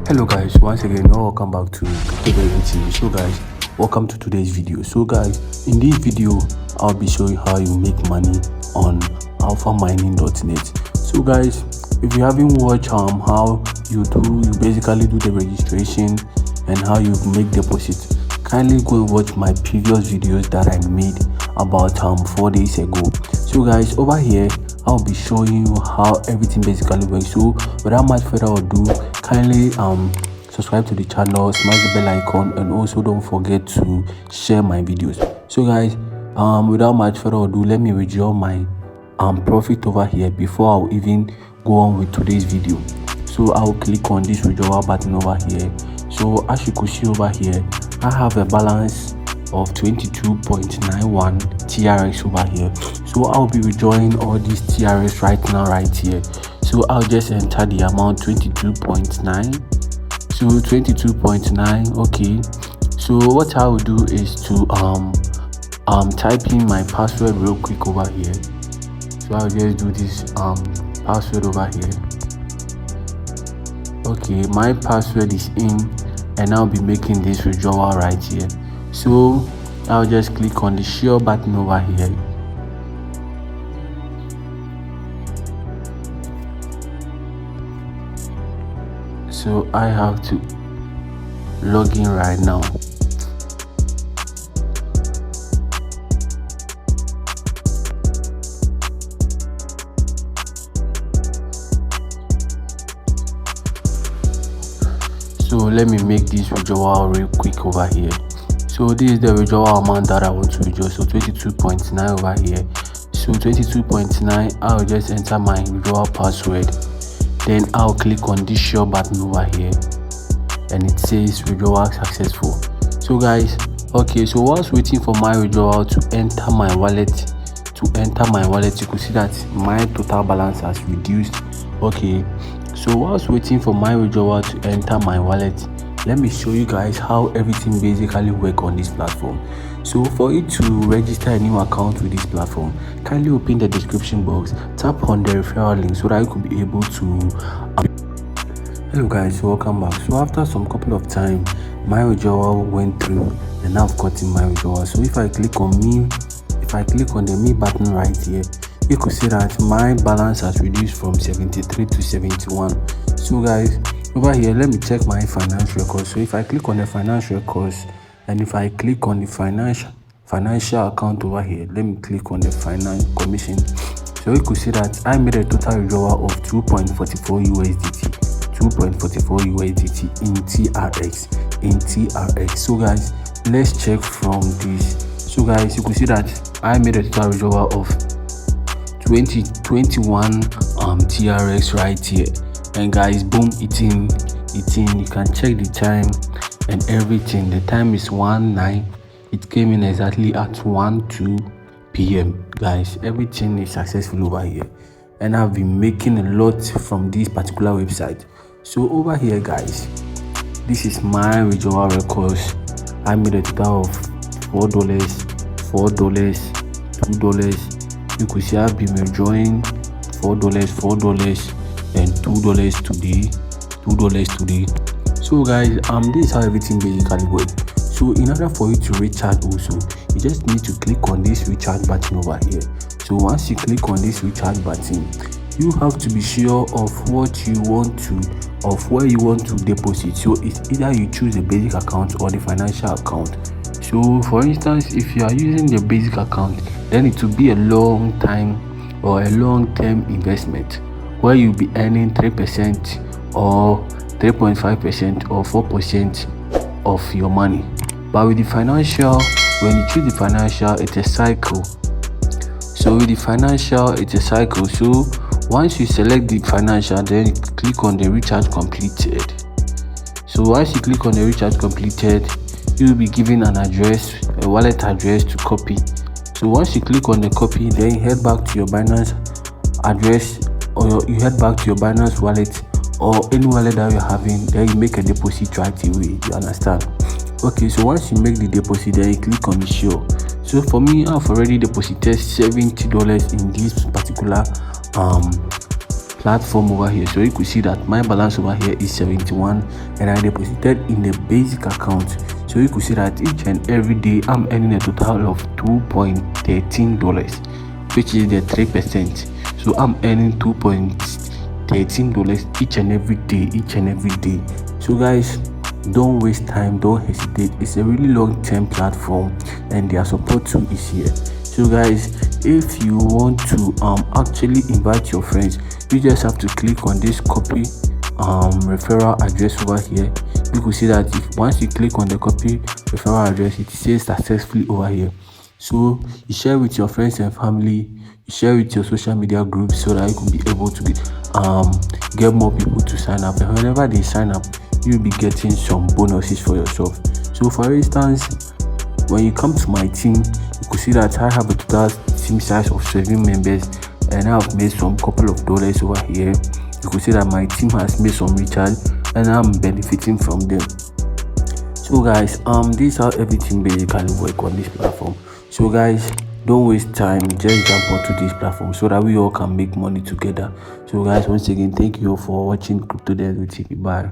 Hello guys, once again welcome back to Crypto Denzel. So guys, welcome to today's video. So guys, in this video I'll be showing how you make money on alphamining.net. So guys, if you haven't watched how you basically do the registration and how you make deposit, kindly go and watch my previous videos that I made about 4 days ago. So guys, over here I'll be showing you how everything basically works. So without much further ado, kindly subscribe to the channel, smash the bell icon, and also don't forget to share my videos. So guys, without much further ado, let me withdraw my profit over here before I'll even go on with today's video. So I'll click on this withdrawal button over here. So as you could see over here, I have a balance of 22.91 TRX over here. So I'll be withdrawing all these TRX right now, right here. So I'll just enter the amount 22.9. So 22.9. Okay, so what I will do is to type in my password real quick over here. So I'll just do this password over here. Okay, my password is in, and I'll be making this withdrawal right here. So I'll just click on the share button over here. So I have to log in right now. So let me make this withdrawal real quick over here. So this is the withdrawal amount that I want to withdraw. So 22.9 over here. So 22.9, I'll just enter my withdrawal password. Then I'll click on this share button over here, and it says withdrawal successful. So guys, okay, so whilst waiting for my withdrawal to enter my wallet, you could see that my total balance has reduced. Okay, so whilst waiting for my withdrawal to enter my wallet, let me show you guys how everything basically work on this platform. So for you to register a new account with this platform, kindly open the description box, tap on the referral link so that you could be able to hello guys, welcome back. So after some couple of time, my withdrawal went through and I've gotten my withdrawal. So if I click on the me button right here, you could see that my balance has reduced from 73 to 71. So guys, over here, let me check my finance records. So if I click on the finance records, and if I click on the financial account over here, let me click on the finance commission. So you could see that I made a total withdrawal of 2.44 USDT, 2.44 USDT in TRX. So guys, let's check from this. So guys, you could see that I made a total withdrawal of 21 TRX right here. And guys, boom, it's in. You can check the time and everything. The time is 1:09. It came in exactly at 1:02 p.m. guys, everything is successful over here, and I've been making a lot from this particular website. So over here guys, this is my withdrawal records. I made a total of $4, $2. You could see I've been withdrawing $4, and $2 today. So guys, this is how everything basically works. So in order for you to recharge also, you just need to click on this recharge button over here. So once you click on this recharge button, you have to be sure of what you want to, of where you want to deposit. So it's either you choose the basic account or the financial account. So for instance, if you are using the basic account, then it will be a long time or a long-term investment where you'll be earning 3% or 3.5% or 4% of your money. But with the financial, when you choose the financial, it's a cycle. So with the financial, it's a cycle. So once you select the financial, then you click on the recharge completed. So once you click on the recharge completed, you'll be given an address, a wallet address to copy. So once you click on the copy, then you head back to your Binance address, or you head back to your Binance wallet or any wallet that you're having. Then you make a deposit right away. You understand? Okay, so once you make the deposit, then you click on the show. So for me, I've already deposited $70 in this particular platform over here. So you could see that my balance over here is 71 and I deposited in the basic account. So you could see that each and every day I'm earning a total of $2.13, which is the 3%. So I'm earning $2.13 each and every day. So guys, don't waste time, don't hesitate. It's a really long-term platform and their support too is here. So guys, if you want to actually invite your friends, you just have to click on this copy referral address over here. You could see that if once you click on the copy referral address, it says successfully over here. So you share with your friends and family, you share with your social media groups so that you could be able to get more people to sign up, and whenever they sign up, you'll be getting some bonuses for yourself. So for instance, when you come to my team, you could see that I have a total team size of 7 members and I've made some couple of dollars over here. You could see that my team has made some recharge and I'm benefiting from them. So guys, this is how everything basically work on this platform. So guys, don't waste time, just jump onto this platform so that we all can make money together. So guys, once again, thank you for watching Crypto Denzel TV. Bye.